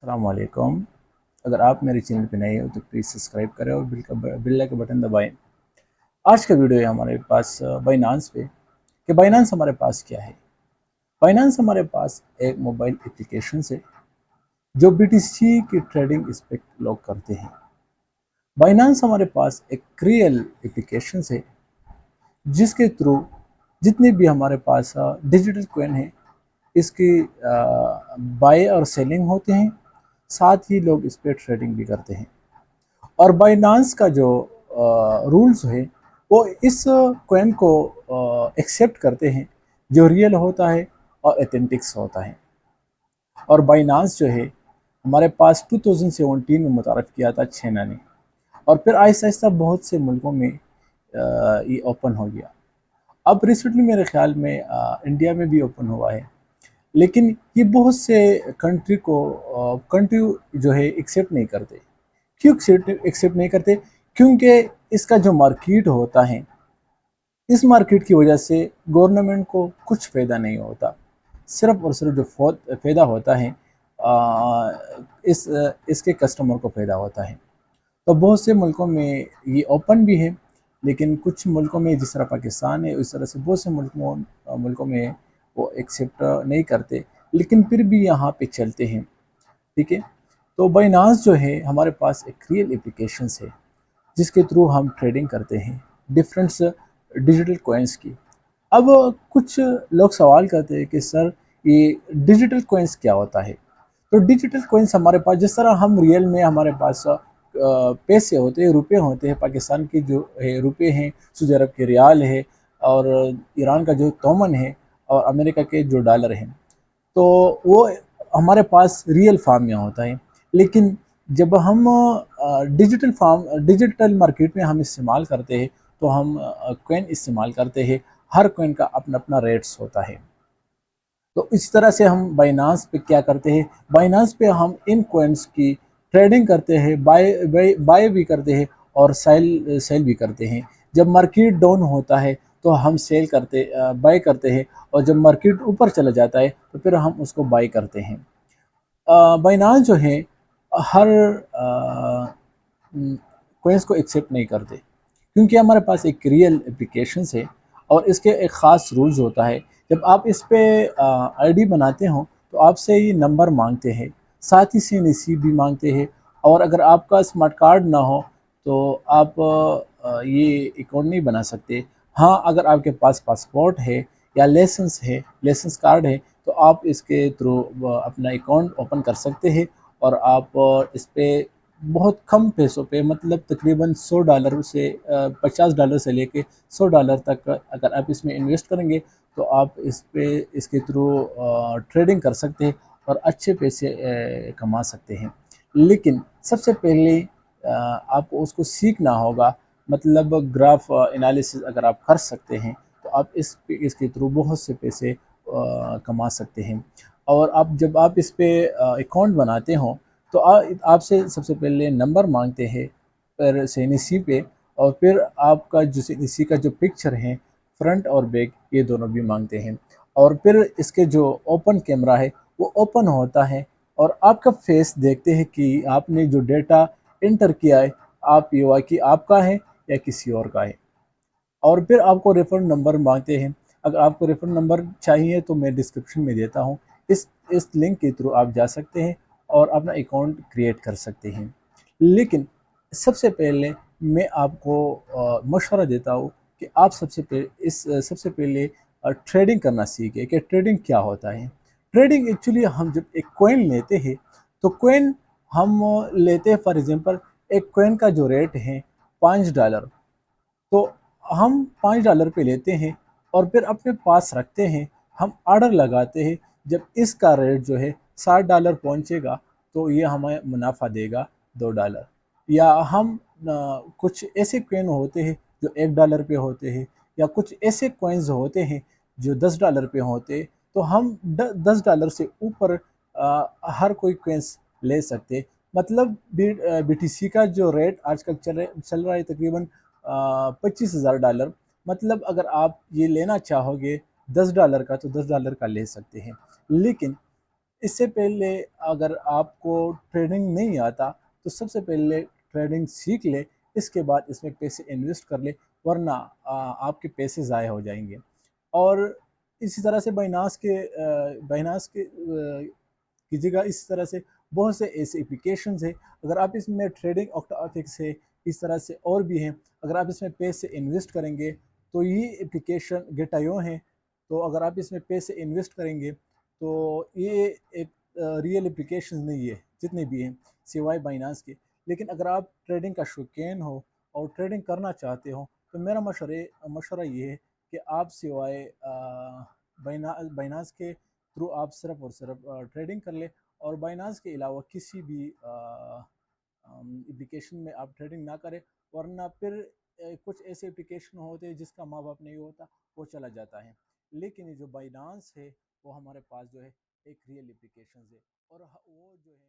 अस्सलाम वालेकुम। अगर आप मेरे चैनल पे नए हो तो प्लीज़ सब्सक्राइब करें और बिल का बटन दबाएं। आज का वीडियो है हमारे पास बाइनांस पे कि बाइनांस हमारे पास क्या है। बाइनांस हमारे पास एक मोबाइल एप्लीकेशन है जो बीटीसी की ट्रेडिंग इस पे लोग करते हैं। बाइनांस हमारे पास एक रियल एप्लीकेशन है जिसके थ्रू जितने भी हमारे पास डिजिटल कॉइन है इसकी बाय और सेलिंग होते हैं। साथ ही लोग इस पे ट्रेडिंग भी करते हैं। और बाइनांस का जो रूल्स है वो इस कॉइन को एक्सेप्ट करते हैं जो रियल होता है और एथेंटिक्स होता है। और बाइनांस जो है हमारे पास 2017 में मुतारफ़ किया था चाइना ने, और फिर आहिस्ता आहिस्ता बहुत से मुल्कों में ये ओपन हो गया। अब रिसेंटली मेरे ख्याल में इंडिया में भी ओपन हुआ है, लेकिन ये बहुत से कंट्री जो है एक्सेप्ट नहीं करते। क्यों एक्सेप्ट नहीं करते? क्योंकि इसका जो मार्केट होता है, इस मार्केट की वजह से गवर्नमेंट को कुछ फ़ायदा नहीं होता। सिर्फ और सिर्फ जो फ़ायदा होता है इसके कस्टमर को फ़ायदा होता है। तो बहुत से मुल्कों में ये ओपन भी है, लेकिन कुछ मुल्कों में जिस तरह पाकिस्तान है उस तरह से बहुत से मुल्कों में वो एक्सेप्ट नहीं करते, लेकिन फिर भी यहाँ पे चलते हैं। ठीक है। तो बाइनांस जो है हमारे पास एक रियल एप्लीकेशन है जिसके थ्रू हम ट्रेडिंग करते हैं डिफरेंट डिजिटल कॉइन्स की। अब कुछ लोग सवाल करते हैं कि सर ये डिजिटल कॉइन्स क्या होता है। तो डिजिटल कॉइन्स हमारे पास जिस तरह हम रियल में हमारे पास पैसे होते हैं, रुपए होते हैं, पाकिस्तान के जो है रुपए हैं, सऊदी अरब के रियाल है, और ईरान का जो तोमन है, और अमेरिका के जो डॉलर हैं, तो वो हमारे पास रियल फॉर्म में होता है। लेकिन जब हम डिजिटल मार्केट में हम इस्तेमाल करते हैं तो हम कॉइन इस्तेमाल करते हैं। हर कॉइन का अपना अपना रेट्स होता है। तो इस तरह से हम बाइनांस पे क्या करते हैं, बाइनांस पे हम इन कॉइन्स की ट्रेडिंग करते हैं, बाय भी करते हैं और सेल भी करते हैं। जब मार्केट डाउन होता है तो हम बाय करते हैं, और जब मार्केट ऊपर चला जाता है तो फिर हम उसको बाय करते हैं। बाइनांस जो है हर कॉइन्स को एक्सेप्ट नहीं करते, क्योंकि हमारे पास एक रियल एप्लीकेशन है और इसके एक ख़ास रूल्स होता है। जब आप इस पे आईडी बनाते हो तो आपसे ये नंबर मांगते हैं, साथ ही से नसीब भी मांगते हैं। और अगर आपका स्मार्ट कार्ड ना हो तो आप ये अकाउंट नहीं बना सकते। हाँ, अगर आपके पास पासपोर्ट है या लाइसेंस कार्ड है तो आप इसके थ्रू अपना अकाउंट ओपन कर सकते हैं। और आप इस पे बहुत कम पैसों पे, मतलब तकरीबन $100 से $50 से लेके $100 तक अगर आप इसमें इन्वेस्ट करेंगे तो आप इसके थ्रू ट्रेडिंग कर सकते हैं और अच्छे पैसे कमा सकते हैं। लेकिन सबसे पहले आपको उसको सीखना होगा। मतलब ग्राफ एनालिसिस अगर आप कर सकते हैं तो आप इसके थ्रू बहुत से पैसे कमा सकते हैं। और आप जब आप इस पे अकाउंट बनाते हो तो आपसे सबसे पहले नंबर मांगते हैं, फिर सीएनसी पे, और फिर आपका जो सीएनसी का जो पिक्चर है फ्रंट और बैक ये दोनों भी मांगते हैं। और फिर इसके जो ओपन कैमरा है वो ओपन होता है और आपका फेस देखते हैं कि आपने जो डेटा इंटर किया है आप ये वाकई आपका है या किसी और का है। और फिर आपको रेफर नंबर मांगते हैं। अगर आपको रेफर नंबर चाहिए तो मैं डिस्क्रिप्शन में देता हूँ, इस लिंक के थ्रू आप जा सकते हैं और अपना अकाउंट क्रिएट कर सकते हैं। लेकिन सबसे पहले मैं आपको मशवरा देता हूँ कि आप सबसे पहले ट्रेडिंग करना सीखें कि ट्रेडिंग क्या होता है। ट्रेडिंग एक्चुअली हम जब एक कॉइन लेते हैं तो कॉइन हम लेते हैं, फॉर एग्जांपल एक कॉइन का जो रेट है $5, तो हम $5 पे लेते हैं और फिर अपने पास रखते हैं। हम ऑर्डर लगाते हैं, जब इसका रेट जो है $60 पहुंचेगा तो ये हमें मुनाफा देगा $2। या हम कुछ ऐसे कॉइन होते हैं जो $1 पे होते हैं, या कुछ ऐसे कॉइन्स होते हैं जो $10 पे होते हैं, तो हम $10 से ऊपर हर कोई कॉइन्स ले सकते। मतलब BTC का जो रेट आजकल चल रहा है तकरीबन $25,000। मतलब अगर आप ये लेना चाहोगे $10 का तो $10 का ले सकते हैं। लेकिन اس سے پہلے اگر آپ کو ٹریڈنگ نہیں آتا تو سب سے پہلے ٹریڈنگ سیکھ لے، اس کے بعد اس میں پیسے انویسٹ کر لے، ورنہ آپ کے پیسے ضائع ہو جائیں گے۔ اور اسی طرح سے بائنانس کی جگہ اسی طرح سے بہت سے ایسے اپلیکیشنز ہیں، اگر آپ اس میں ٹریڈنگ آپٹکس ہے، اس طرح سے اور بھی ہیں، اگر آپ اس میں پیسے انویسٹ کریں گے تو یہ اپلیکیشن گیٹایو ہیں، تو اگر آپ اس میں پیسے انویسٹ کریں گے تو یہ ایک ریئل اپلیکیشن نہیں ہے جتنے بھی ہیں سوائے بائنانس کے۔ لیکن اگر آپ ٹریڈنگ کا شوقین ہو اور ٹریڈنگ کرنا چاہتے ہو تو میرا مشورہ یہ ہے کہ آپ سوائے بائنانس کے تھرو آپ صرف اور صرف ٹریڈنگ کر لیں، اور بائنانس کے علاوہ کسی بھی اپلیکیشن میں آپ ٹریڈنگ نہ کریں، ورنہ پھر کچھ ایسے اپلیکیشن ہوتے ہیں جس کا ماں باپ نہیں ہوتا، وہ چلا جاتا ہے۔ لیکن یہ جو بائنانس ہے وہ ہمارے پاس جو ہے ایک ریئل اپلیکیشن ہے، اور وہ جو ہے